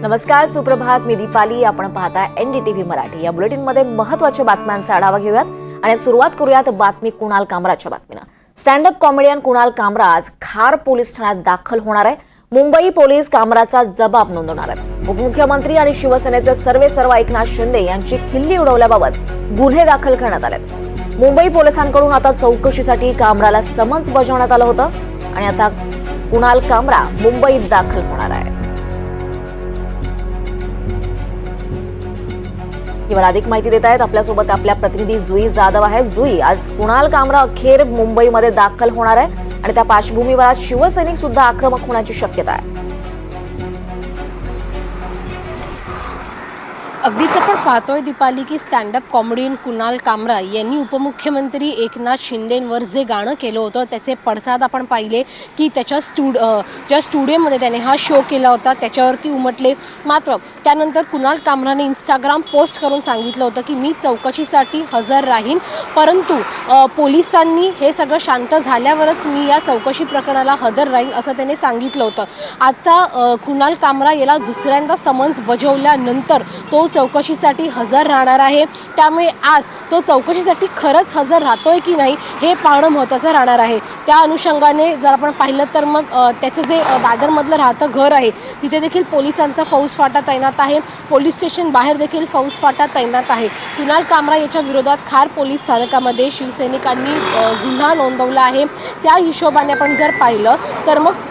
नमस्कार, सुप्रभात. मी दीपाली. आपण पाहता NDTV मराठी. या बुलेटिन मध्ये महत्त्वाच्या बातम्यांचा आढावा घेऊयात आणि सुरुवात करूयात बातमी कुणाल कामराच्या बातमीनं. Stand up comedian Kunal Kamra आज खार पोलीस ठाण्यात दाखल होणार आहे. मुंबई पोलीस कामराचा जबाब नोंदवणार आहेत. उपमुख्यमंत्री आणि शिवसेनेचे सर्वेसर्वा एकनाथ शिंदे यांची खिल्ली उडवल्याबाबत गुन्हे दाखल करण्यात आलेत. मुंबई पोलिसांकडून आता चौकशीसाठी कामराला समन्स बजावण्यात आलं होतं आणि आता कुणाल कामरा मुंबईत दाखल होणार आहे. यावर अधिक माहिती देत आहेत आपल्यासोबत आपल्या प्रतिनिधी जुई जाधव आहेत. जुई, आज कुणाल कामरा अखेर मुंबईमध्ये दाखल होणार आहे आणि त्या पार्श्वभूमीवर आज शिवसैनिक सुद्धा आक्रमक होण्याची शक्यता आहे. अगदीच आपण पाहतोय दीपाली की स्टँडअप कॉमेडियन कुणाल कामरा यांनी उपमुख्यमंत्री एकनाथ शिंदेंवर जे गाणं केलं होतं त्याचे पडसाद आपण पाहिले की त्याच्या ज्या स्टुडिओमध्ये त्याने हा शो केला होता त्याच्यावरती उमटले. मात्र त्यानंतर कुणाल कामराने इंस्टाग्राम पोस्ट करून सांगितलं होतं की मी चौकशीसाठी हजर राहीन, परंतु पोलिसांनी हे सगळं शांत झाल्यावरच मी या चौकशी प्रकरणाला हजर राहीन असं त्याने सांगितलं होतं. आता कुणाल कामरा याला दुसऱ्यांदा समन्स बजावल्यानंतर तो चौकशीसाठी हजर राहणार आहे. त्यामुळे आज तो चौकशीसाठी खरंच हजर राहतोय की नाही हे पाहणं महत्त्वाचं राहणार आहे. त्या अनुषंगाने जर आपण पाहिलं तर मग त्याचं जे दादरमधलं राहतं घर आहे तिथे देखील पोलिसांचा फौजफाटा तैनात आहे. पोलीस स्टेशन बाहेर देखील फौजफाटा तैनात आहे. कुणाल कामरा याच्या विरोधात खार पोलीस स्थानकामध्ये शिवसैनिकांनी गुन्हा नोंदवला आहे. त्या हिशोबाने आपण जर पाहिलं तर मग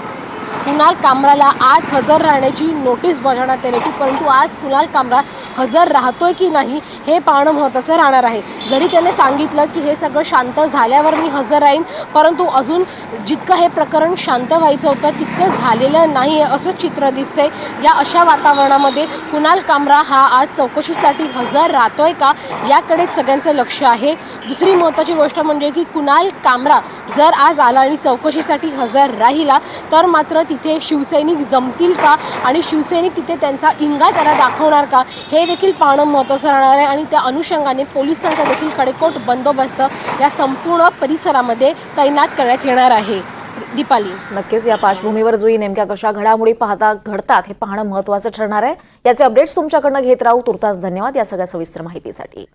कुणाल कामराला आज हजर राहण्याची नोटीस बजावण्यात आली होती, परंतु आज कुणाल कामरा हजर राहतोय की नाही हे पाहणं महत्त्वाचं राहणार आहे. जरी त्याने सांगितलं की हे सगळं शांत झाल्यावर मी हजर राहीन, परंतु अजून जितकं हे प्रकरण शांत व्हायचं होतं तितकं झालेलं नाही आहे असं चित्र दिसतंय. या अशा वातावरणामध्ये कुणाल कामरा हा आज चौकशीसाठी हजर राहतोय का याकडेच सगळ्यांचं लक्ष आहे. दुसरी महत्त्वाची गोष्ट म्हणजे की कुणाल कामरा जर आज आला आणि चौकशीसाठी हजर राहिला तर मात्र तिथे शिवसैनिक जमतील का आणि शिवसैनिक तिथे त्यांचा इंगा त्याला दाखवणार का हे देखील पाहणं महत्त्वाचं राहणार आहे. आणि त्या अनुषंगाने पोलिसांचा देखील कडेकोट बंदोबस्त या संपूर्ण परिसरामध्ये तैनात करण्यात येणार आहे. दीपाली, नक्कीच या पार्श्वभूमीवर जुई नेमक्या कशा घडामोडी घडतात हे पाहणं महत्त्वाचं ठरणार आहे. याचे अपडेट्स तुमच्याकडनं घेत राहू. तुर्तास धन्यवाद या सगळ्या सविस्तर माहितीसाठी.